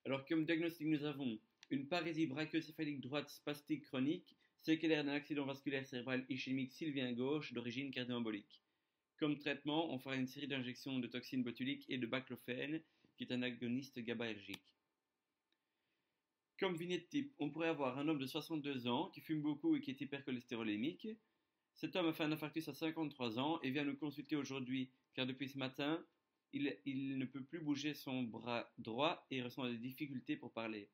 Alors, comme diagnostic, nous avons une parésie brachiocéphalique droite spastique chronique, séquelaire d'un accident vasculaire cérébral ischémique sylvien gauche d'origine cardio-embolique. Comme traitement, on fera une série d'injections de toxines botuliques et de baclofène, qui est un agoniste GABAergique. Comme vignette type, on pourrait avoir un homme de 62 ans qui fume beaucoup et qui est hypercholestérolémique. Cet homme a fait un infarctus à 53 ans et vient nous consulter aujourd'hui car depuis ce matin, il ne peut plus bouger son bras droit et ressent des difficultés pour parler.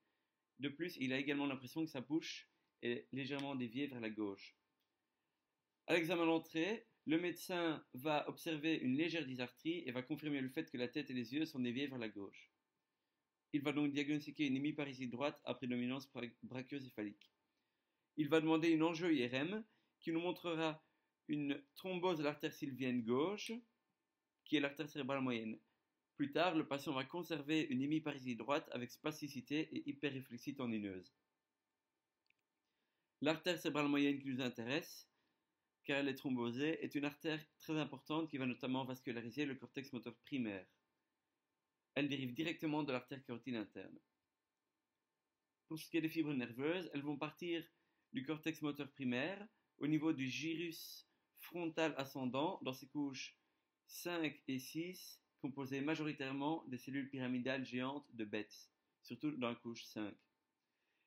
De plus, il a également l'impression que sa bouche est légèrement déviée vers la gauche. À l'examen d'entrée, le médecin va observer une légère dysarthrie et va confirmer le fait que la tête et les yeux sont déviés vers la gauche. Il va donc diagnostiquer une hémiparésie droite à prédominance brachiocéphalique. Il va demander une angio-IRM qui nous montrera une thrombose de l'artère sylvienne gauche, qui est l'artère cérébrale moyenne. Plus tard, le patient va conserver une hémiparésie droite avec spasticité et hyperréflexie tendineuse. L'artère cérébrale moyenne qui nous intéresse, car elle est thrombosée, est une artère très importante qui va notamment vasculariser le cortex moteur primaire. Elle dérive directement de l'artère carotide interne. Pour ce qui est des fibres nerveuses, elles vont partir du cortex moteur primaire au niveau du gyrus frontal ascendant dans ses couches 5 et 6, composées majoritairement des cellules pyramidales géantes de Betz, surtout dans la couche 5.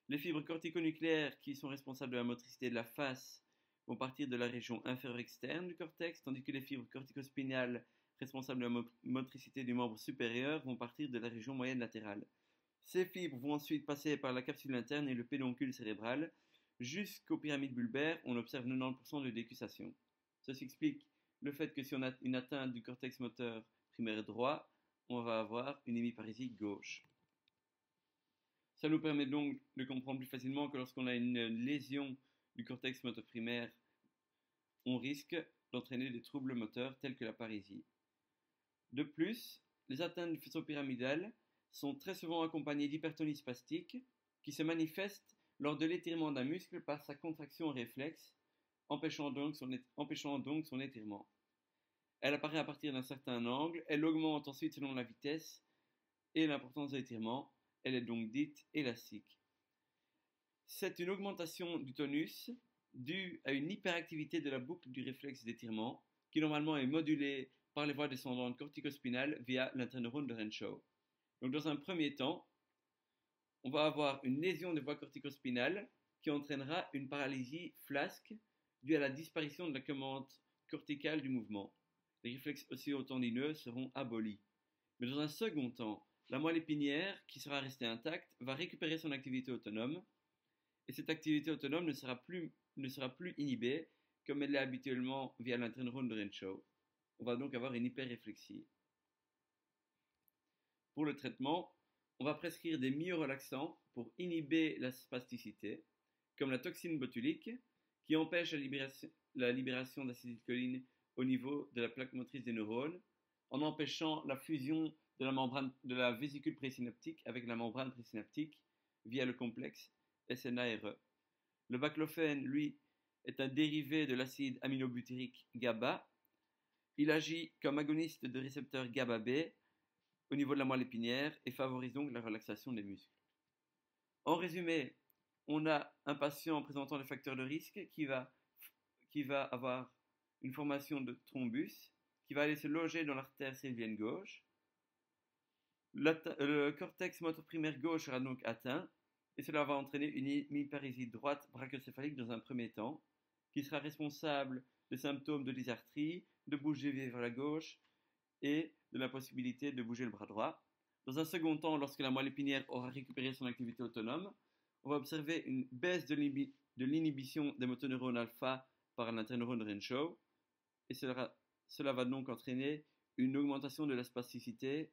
Les fibres corticonucléaires qui sont responsables de la motricité de la face vont partir de la région inférieure externe du cortex, tandis que les fibres corticospinales responsables de la motricité du membre supérieur vont partir de la région moyenne latérale. Ces fibres vont ensuite passer par la capsule interne et le pédoncule cérébral jusqu'aux pyramides bulbaires où on observe 90% de décussation. Ceci explique le fait que si on a une atteinte du cortex moteur primaire droit, on va avoir une hémiparésie gauche. Ça nous permet donc de comprendre plus facilement que lorsqu'on a une lésion du cortex moteur primaire, on risque d'entraîner des troubles moteurs tels que la parésie. De plus, les atteintes du faisceau pyramidal sont très souvent accompagnées d'hypertonie spastique qui se manifeste lors de l'étirement d'un muscle par sa contraction réflexe, empêchant donc son étirement. Elle apparaît à partir d'un certain angle, elle augmente ensuite selon la vitesse et l'importance de l'étirement, elle est donc dite élastique. C'est une augmentation du tonus due à une hyperactivité de la boucle du réflexe d'étirement qui normalement est modulée par les voies descendantes corticospinales via l'interneurone de Renshaw. Donc dans un premier temps, on va avoir une lésion des voies corticospinales qui entraînera une paralysie flasque due à la disparition de la commande corticale du mouvement. Les réflexes osseotendineux seront abolis. Mais dans un second temps, la moelle épinière, qui sera restée intacte, va récupérer son activité autonome, et cette activité autonome ne sera plus inhibée comme elle l'est habituellement via l'interneurone de Renshaw. On va donc avoir une hyperréflexie. Pour le traitement, on va prescrire des myorelaxants pour inhiber la spasticité, comme la toxine botulique, qui empêche la libération d'acétylcholine au niveau de la plaque motrice des neurones, en empêchant la fusion de la vésicule présynaptique avec la membrane présynaptique via le complexe SNARE. Le baclofène, lui, est un dérivé de l'acide aminobutyrique GABA. Il agit comme agoniste de récepteur GABA-B au niveau de la moelle épinière et favorise donc la relaxation des muscles. En résumé, on a un patient présentant des facteurs de risque qui va avoir une formation de thrombus, qui va aller se loger dans l'artère sylvienne gauche. Le cortex moteur primaire gauche sera donc atteint, et cela va entraîner une hémiparésie droite brachiocéphalique dans un premier temps, qui sera responsable de symptômes de dysarthrie, de bouger vers la gauche et de la possibilité de bouger le bras droit. Dans un second temps, lorsque la moelle épinière aura récupéré son activité autonome, on va observer une baisse de l'inhibition des motoneurones alpha par l'interneurone de Renshaw, et cela va donc entraîner une augmentation de la spasticité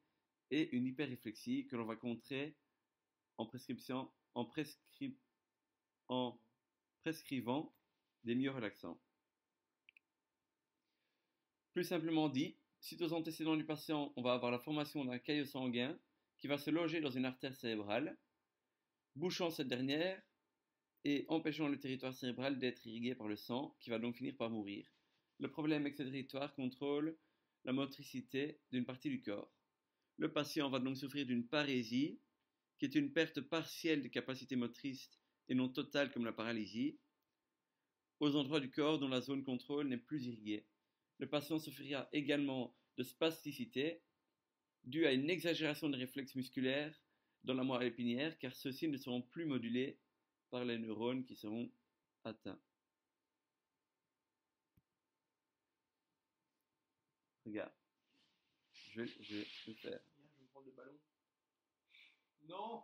et une hyperréflexie que l'on va contrer en prescrivant des myorelaxants. Plus simplement dit, suite aux antécédents du patient, on va avoir la formation d'un caillot sanguin qui va se loger dans une artère cérébrale, bouchant cette dernière et empêchant le territoire cérébral d'être irrigué par le sang, qui va donc finir par mourir. Le problème est que ce territoire contrôle la motricité d'une partie du corps. Le patient va donc souffrir d'une parésie qui est une perte partielle de capacité motrice et non totale comme la paralysie, aux endroits du corps dont la zone contrôle n'est plus irriguée. Le patient souffrira également de spasticité, due à une exagération des réflexes musculaires dans la moelle épinière, car ceux-ci ne seront plus modulés par les neurones qui seront atteints. Regarde, je vais le faire. Je vais prendre le ballon. Non!